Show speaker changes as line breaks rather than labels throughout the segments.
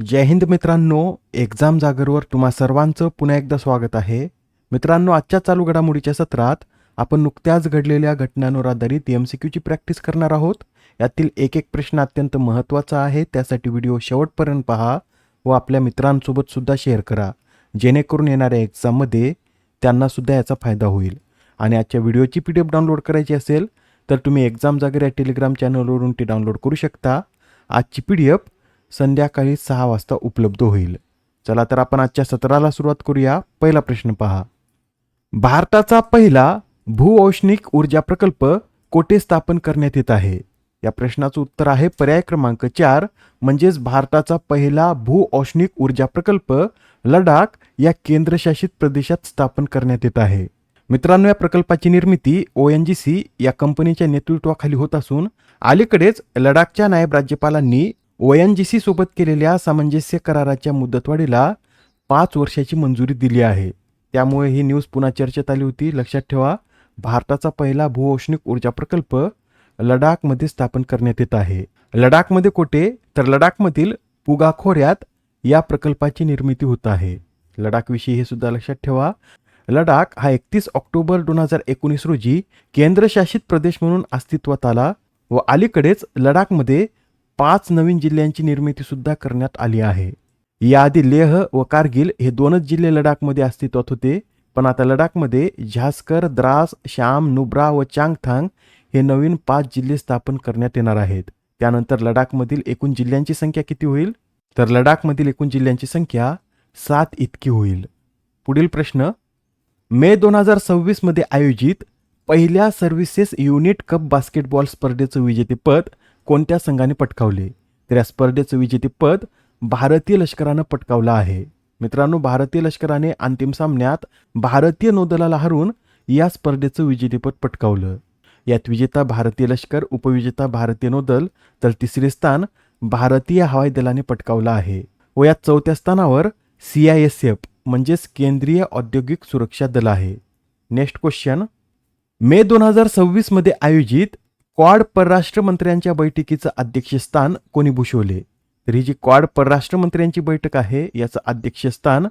जय हिंद मित्रांनो, एक्झाम जागरवर तुम्हा सर्वांचं पुन्हा एकदा स्वागत आहे. मित्रांनो, आजच्या चालू घडामोडीच्या सत्रात आपण नुकत्याच घडलेल्या घटनांवर आधारित MCQची प्रॅक्टिस करणार आहोत. यातील एक एक प्रश्न अत्यंत महत्त्वाचा आहे, त्यासाठी व्हिडिओ शेवटपर्यंत पहा व आपल्या मित्रांसोबत सुद्धा शेअर करा, जेणेकरून येणाऱ्या एक्झाममध्ये त्यांना सुद्धा याचा फायदा होईल. आणि आजच्या व्हिडिओची PDF डाउनलोड करायची असेल तर तुम्ही एक्झाम जागर या टेलिग्राम चॅनलवरून ती डाउनलोड करू शकता. आजची PDF संध्याकाळी 6 वाजता उपलब्ध होईल. चला तर आपण आजच्या सत्राला सुरुवात करूया. पहिला प्रश्न पहा. भारताचा पहिला भूऔष्णिक ऊर्जा प्रकल्प कोठे स्थापन करण्यात येत आहे? या प्रश्नाचं उत्तर आहे पर्याय क्रमांक 4, म्हणजेच भारताचा पहिला भूऔष्णिक ऊर्जा प्रकल्प लडाख या केंद्रशासित प्रदेशात स्थापन करण्यात येत आहे. मित्रांनो, या प्रकल्पाची निर्मिती ONGC या कंपनीच्या नेतृत्वाखाली होत असून अलीकडेच लडाखच्या नायब राज्यपालांनी ONGC सोबत केलेल्या सामंजस्य कराराच्या मुदतवाढीला 5 वर्षाची मंजुरी दिली आहे. त्यामुळे ही न्यूज पुन्हा चर्चेत आली होती. लक्षात ठेवा, भारताचा पहिला भूऔष्णिक ऊर्जा प्रकल्प लडाखमध्ये स्थापन करण्यात येत आहे. लडाखमध्ये कोठे? तर लडाखमधील पुगा खोऱ्यात या प्रकल्पाची निर्मिती होत आहे. लडाखविषयी हे सुद्धा लक्षात ठेवा. लडाख हा 31 ऑक्टोबर 2019 रोजी केंद्रशासित प्रदेश म्हणून अस्तित्वात आला व अलीकडेच लडाखमध्ये 5 नवीन जिल्ह्यांची निर्मिती सुद्धा करण्यात आली आहे. याआधी लेह व कारगिल हे 2च जिल्हे लडाखमध्ये अस्तित्वात होते, पण आता लडाखमध्ये झास्कर, द्रास, शाम, नुब्रा व चांगथांग हे नवीन 5 जिल्हे स्थापन करण्यात येणार आहेत. त्यानंतर लडाखमधील एकूण जिल्ह्यांची संख्या किती होईल? तर लडाखमधील एकूण जिल्ह्यांची संख्या 7 इतकी होईल. पुढील प्रश्न. मे 2026 मध्ये आयोजित पहिल्या सर्व्हिसेस युनिट कप बास्केटबॉल स्पर्धेचं विजेतेपद कोणत्या संघाने पटकावले? तर या स्पर्धेचं विजेतेपद भारतीय लष्करानं पटकावलं आहे. मित्रांनो, भारतीय लष्कराने अंतिम सामन्यात भारतीय नौदलाला हरवून या स्पर्धेचं विजेतेपद पटकावलं. यात विजेता भारतीय लष्कर, उपविजेता भारतीय नौदल, तर तिसरे स्थान भारतीय हवाई दलाने पटकावलं आहे. व यात चौथ्या स्थानावर CISF म्हणजेच केंद्रीय औद्योगिक सुरक्षा दल आहे. Next question. मे 2026 मध्ये आयोजित क्वाड परराष्ट्र मंत्र्यांच्या बैठकीचं अध्यक्षस्थान कोणी भूषवले? तर ही जी क्वाड परराष्ट्र मंत्र्यांची बैठक आहे, याचं अध्यक्षस्थान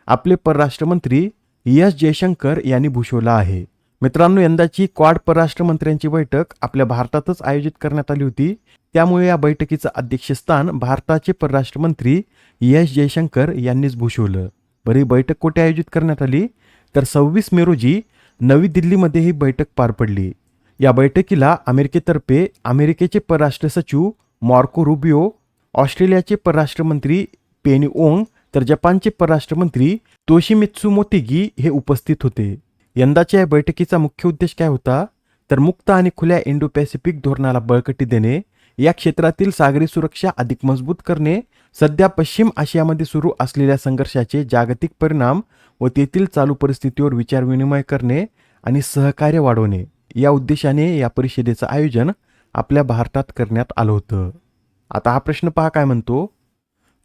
आपले परराष्ट्र मंत्री S जयशंकर यांनी भूषवलं आहे. मित्रांनो, यंदाची क्वाड परराष्ट्र मंत्र्यांची बैठक आपल्या भारतातच आयोजित करण्यात आली होती. त्यामुळे या बैठकीचं अध्यक्षस्थान भारताचे परराष्ट्र मंत्री S जयशंकर यांनीच भूषवलं. बरी बैठक कुठे आयोजित करण्यात आली? तर 26 मे रोजी नवी दिल्लीमध्ये ही बैठक पार पडली. या बैठकीला अमेरिकेतर्फे अमेरिकेचे परराष्ट्र सचिव मार्को रुबियो, ऑस्ट्रेलियाचे परराष्ट्र मंत्री पेनी ओंग, तर जपानचे परराष्ट्र मंत्री तोशिमित्सु मोतेगी हे उपस्थित होते. यंदाच्या या बैठकीचा मुख्य उद्देश काय होता? तर मुक्त आणि खुल्या इंडो पॅसिफिक धोरणाला बळकटी देणे, या क्षेत्रातील सागरी सुरक्षा अधिक मजबूत करणे, सध्या पश्चिम आशियामध्ये सुरू असलेल्या संघर्षाचे जागतिक परिणाम व तेथील चालू परिस्थितीवर विचारविनिमय करणे आणि सहकार्य वाढवणे, या उद्देशाने या परिषदेचं आयोजन आपल्या भारतात करण्यात आलं होतं. आता हा प्रश्न पहा काय म्हणतो.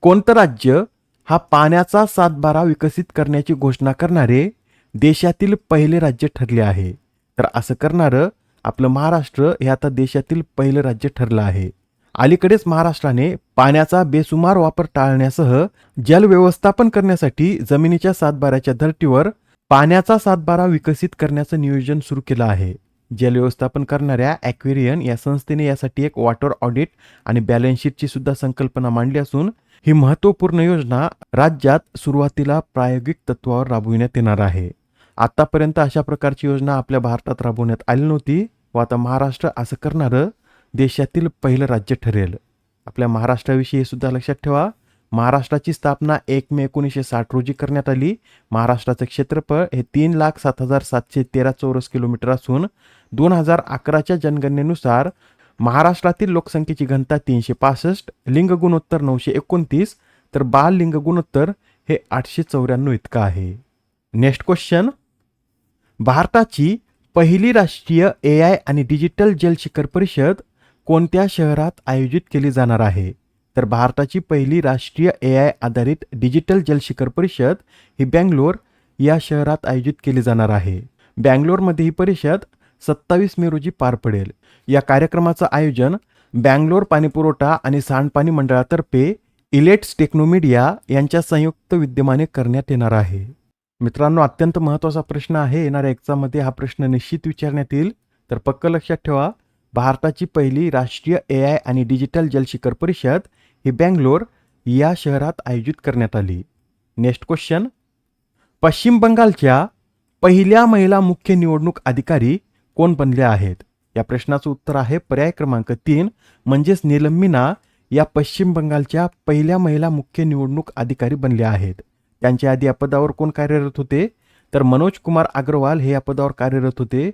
कोणतं राज्य हा पाण्याचा सातबारा विकसित करण्याची घोषणा करणारे देशातील पहिले राज्य ठरले आहे? तर असं करणारं आपलं महाराष्ट्र हे आता देशातील पहिलं राज्य ठरलं आहे. अलीकडेच महाराष्ट्राने पाण्याचा बेसुमार वापर टाळण्यासह जल व्यवस्थापन करण्यासाठी जमिनीच्या सातबाऱ्याच्या धर्तीवर पाण्याचा सातबारा विकसित करण्याचं नियोजन सुरू केलं आहे. जल व्यवस्थापन करणाऱ्या ॲक्वेरियन या संस्थेने यासाठी एक वॉटर ऑडिट आणि बॅलन्स शीटची सुद्धा संकल्पना मांडली असून ही महत्त्वपूर्ण योजना राज्यात सुरुवातीला प्रायोगिक तत्वावर राबविण्यात येणार आहे. आतापर्यंत अशा प्रकारची योजना आपल्या भारतात राबवण्यात आली नव्हती व आता महाराष्ट्र असं करणारं देशातील पहिलं राज्य ठरेल. आपल्या महाराष्ट्राविषयी सुद्धा लक्षात ठेवा. महाराष्ट्राची स्थापना 1 मे 1960 रोजी करण्यात आली. महाराष्ट्राचं क्षेत्रफळ हे 3,07,713 चौरस किलोमीटर असून 2011च्या जनगणनेनुसार महाराष्ट्रातील लोकसंख्येची घनता 365, लिंग गुणोत्तर 929, तर बाल लिंग गुणोत्तर हे 894 इतकं आहे. Next question. भारताची पहिली राष्ट्रीय AI आणि डिजिटल जल शिखर परिषद कोणत्या शहरात आयोजित केली जाणार आहे? तर भारताची पहिली राष्ट्रीय AI आधारित डिजिटल जल शिखर परिषद ही बँगलोर या शहरात आयोजित केली जाणार आहे. बँगलोरमध्ये ही परिषद 27 मे रोजी पार पडेल. या कार्यक्रमाचं आयोजन बँगलोर पाणीपुरवठा आणि सांडपाणी मंडळातर्फे इलेट्स टेक्नोमीडिया यांच्या संयुक्त विद्यमाने करण्यात येणार आहे. मित्रांनो, अत्यंत महत्त्वाचा प्रश्न आहे. येणाऱ्या एक्झाममध्ये हा प्रश्न निश्चित विचारण्यात येईल. तर पक्क लक्षात ठेवा, भारताची पहिली राष्ट्रीय AI आणि डिजिटल जलशिखर परिषद ही बँगलोर या शहरात आयोजित करण्यात आली. नेक्स्ट क्वेश्चन, पश्चिम बंगालच्या पहिल्या महिला मुख्य निवडणूक अधिकारी कोण बनल्या आहेत? या प्रश्नाचं उत्तर आहे पर्याय क्रमांक 3 म्हणजेच नीलम मीना या पश्चिम बंगालच्या पहिल्या महिला मुख्य निवडणूक अधिकारी बनल्या आहेत. त्यांच्या आधी या पदावर कोण कार्यरत होते? तर मनोज कुमार अग्रवाल हे या पदावर कार्यरत होते.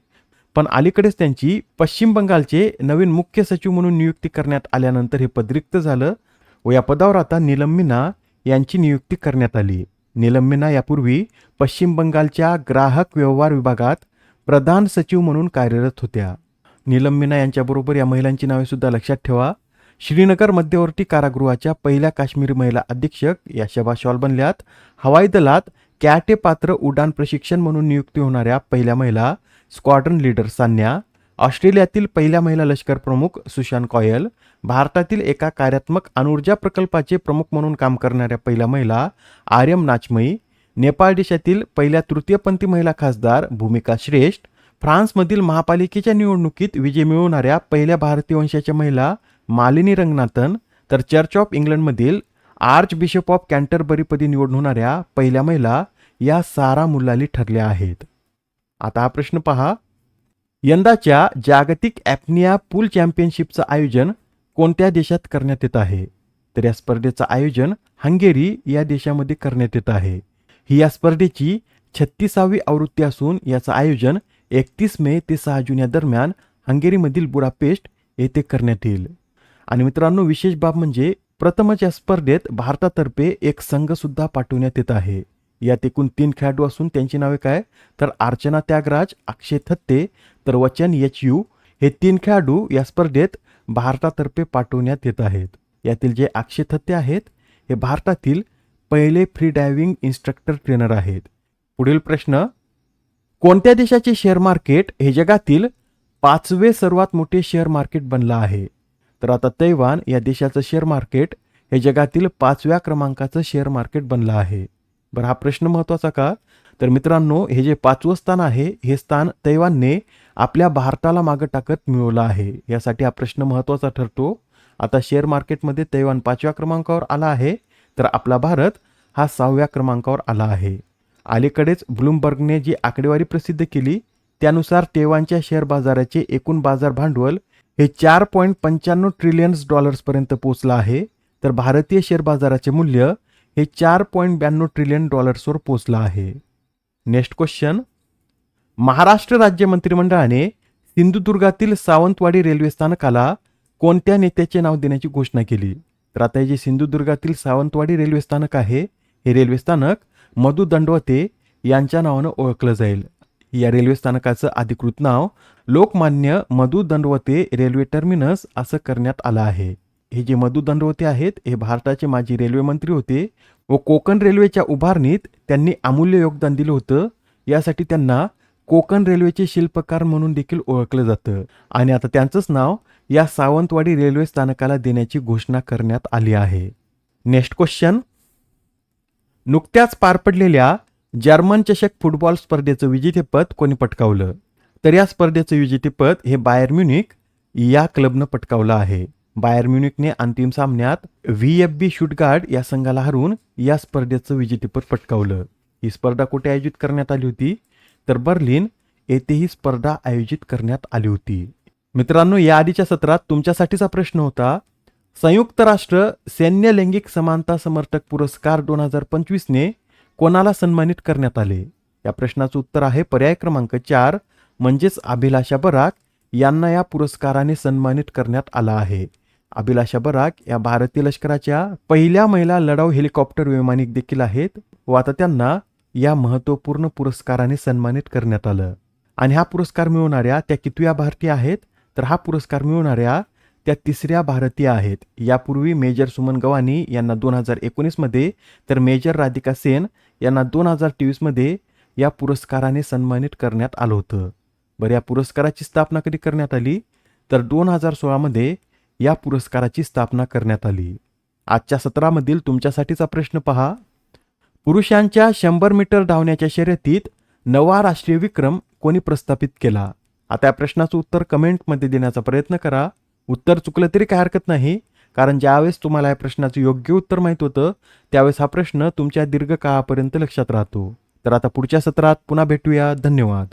पण अलीकडेच त्यांची पश्चिम बंगालचे नवीन मुख्य सचिव म्हणून नियुक्ती करण्यात आल्यानंतर हे पद रिक्त झालं व या पदावर आता नीलम मीना यांची नियुक्ती करण्यात आली. नीलम मीना यापूर्वी पश्चिम बंगालच्या ग्राहक व्यवहार विभागात प्रधान सचिव म्हणून कार्यरत होत्या. नीलम मीना यांच्याबरोबर या महिलांची नावे सुद्धा लक्षात ठेवा. श्रीनगर मध्यवर्ती कारागृहाच्या पहिल्या काश्मीरी महिला अधीक्षक या शबा शॉल बनल्यात. हवाई दलात कॅटे पात्र उड्डाण प्रशिक्षण म्हणून नियुक्ती होणाऱ्या पहिल्या महिला स्क्वॉड्रन लीडर सान्या. ऑस्ट्रेलियातील पहिल्या महिला लष्कर प्रमुख सुशांत कॉयल. भारतातील एका कार्यात्मक अणुऊर्जा प्रकल्पाचे प्रमुख म्हणून काम करणाऱ्या पहिल्या महिला आर्यम नाचमई. नेपाळ देशातील पहिल्या तृतीयपंथी महिला खासदार भूमिका श्रेष्ठ. फ्रान्समधील महापालिकेच्या निवडणुकीत विजय मिळवणाऱ्या पहिल्या भारतीय वंशाच्या महिला मालिनी रंगनाथन. तर चर्च ऑफ इंग्लंडमधील आर्च बिशप ऑफ कॅन्टरबरीपदी निवडून होणाऱ्या पहिल्या महिला या सारा मुल्लाली ठरल्या आहेत. आता हा प्रश्न पहा, यंदाच्या जागतिक ॲप्निया पूल चॅम्पियनशिपचं आयोजन कोणत्या देशात करण्यात येत आहे? तर या स्पर्धेचं आयोजन हंगेरी या देशामध्ये करण्यात येत आहे. ही या स्पर्धेची 36वी आवृत्ती असून याचं आयोजन 31 मे ते 6 जून या दरम्यान हंगेरीमधील बुडापेस्ट येथे करण्यात येईल. आणि मित्रांनो, विशेष बाब म्हणजे प्रथमच या स्पर्धेत भारतातर्फे एक संघ सुद्धा पाठवण्यात येत आहे. यात एकूण 3 खेळाडू असून त्यांची नावे काय? तर अर्चना त्यागराज, अक्षय थत्ते तर वचन HU हे 3 खेळाडू या स्पर्धेत भारतातर्फे पाठवण्यात येत आहेत. यातील जे अक्षय थत्ते आहेत हे भारतातील पहिले फ्री डायव्हिंग इन्स्ट्रक्टर ट्रेनर आहेत. पुढील प्रश्न, कोणत्या देशाचे शेअर मार्केट हे जगातील 5वे सर्वात मोठे शेअर मार्केट बनलं आहे? तर आता तैवान या देशाचं शेअर मार्केट हे जगातील 5व्या क्रमांकाचं शेअर मार्केट बनलं आहे. बरं, हा प्रश्न महत्त्वाचा का? तर मित्रांनो, हे जे 5वं स्थान आहे हे स्थान तैवानने आपल्या भारताला मागं टाकत मिळवलं आहे. यासाठी हा प्रश्न महत्त्वाचा ठरतो. आता शेअर मार्केटमध्ये तैवान 5व्या क्रमांकावर आला आहे तर आपला भारत हा 6व्या क्रमांकावर आला आहे. अलीकडेच ब्लूमबर्गने जी आकडेवारी प्रसिद्ध केली त्यानुसार तैवानच्या शेअर बाजाराचे एकूण बाजार भांडवल हे $4.95 ट्रिलियन पर्यंत पोहोचलं आहे. तर भारतीय शेअर बाजाराचे मूल्य हे $4.92 ट्रिलियन वर पोहोचलं आहे. नेक्स्ट क्वेश्चन, महाराष्ट्र राज्य मंत्रिमंडळाने सिंधुदुर्गातील सावंतवाडी रेल्वे स्थानकाला कोणत्या नेत्याचे नाव देण्याची घोषणा केली? तर आता हे जे सिंधुदुर्गातील सावंतवाडी रेल्वे स्थानक आहे हे रेल्वे स्थानक मधु दंडवते यांच्या नावानं ओळखलं जाईल. या रेल्वे स्थानकाचं अधिकृत नाव लोकमान्य मधु दंडवते रेल्वे टर्मिनस असं करण्यात आलं आहे. हे जे मधु दंडवते आहेत हे भारताचे माजी रेल्वे मंत्री होते व कोकण रेल्वेच्या उभारणीत त्यांनी अमूल्य योगदान दिलं होतं. यासाठी त्यांना कोकण रेल्वेचे शिल्पकार म्हणून देखील ओळखलं जातं आणि आता त्यांचंच नाव या सावंतवाडी रेल्वे स्थानकाला देण्याची घोषणा करण्यात आली आहे. नेक्स्ट क्वेश्चन, नुकत्याच पार पडलेल्या जर्मन चषक फुटबॉल स्पर्धेचं विजेतेपद कोणी पटकावलं? तर या स्पर्धेचं विजेतेपद हे बायर म्युनिक या क्लबनं पटकावलं आहे. बायर म्युनिकने अंतिम सामन्यात VfB शुटगार्ट या संघाला हरवून या स्पर्धेचं विजेतेपद पटकावलं. ही स्पर्धा कुठे आयोजित करण्यात आली होती? तर बर्लिन येथे ही स्पर्धा आयोजित करण्यात आली होती. मित्रांनो, या आधीच्या सत्रात तुमच्यासाठीचा प्रश्न होता, संयुक्त राष्ट्र सैन्य लैंगिक समानता समर्थक पुरस्कार 2025 ने कोणाला सन्मानित करण्यात आले? या प्रश्नाचं उत्तर आहे पर्याय क्रमांक 4 म्हणजेच अभिलाषा बराक यांना या पुरस्काराने सन्मानित करण्यात आला आहे. अभिलाषा बराक या भारतीय लष्कराच्या पहिल्या महिला लढाऊ हेलिकॉप्टर वैमानिक देखील आहेत व आता त्यांना या महत्त्वपूर्ण पुरस्काराने सन्मानित करण्यात आलं. आणि हा पुरस्कार मिळवणाऱ्या त्या कितव्या भारतीय आहेत? तर हा पुरस्कार मिळवणाऱ्या त्या 3ऱ्या भारतीय आहेत. यापूर्वी मेजर सुमन गवानी यांना 2019 मध्ये तर मेजर राधिका सेन यांना 2023 मध्ये या पुरस्काराने सन्मानित करण्यात आलं होतं. बरं, या पुरस्काराची स्थापना कधी करण्यात आली? तर 2016 मध्ये या पुरस्काराची स्थापना करण्यात आली. आजच्या सत्रामधील तुमच्यासाठीचा प्रश्न पहा. पुरुषांच्या 100 मीटर धावण्याच्या शर्यतीत 9वा राष्ट्रीय विक्रम कोणी प्रस्थापित केला? आता या प्रश्नाचं उत्तर कमेंटमध्ये देण्याचा प्रयत्न करा. उत्तर चुकलं तरी काही हरकत नाही, कारण ज्यावेळेस तुम्हाला या प्रश्नाचं योग्य उत्तर माहीत होतं त्यावेळेस हा प्रश्न तुमच्या दीर्घकाळापर्यंत लक्षात राहतो. तर आता पुढच्या सत्रात पुन्हा भेटूया. धन्यवाद.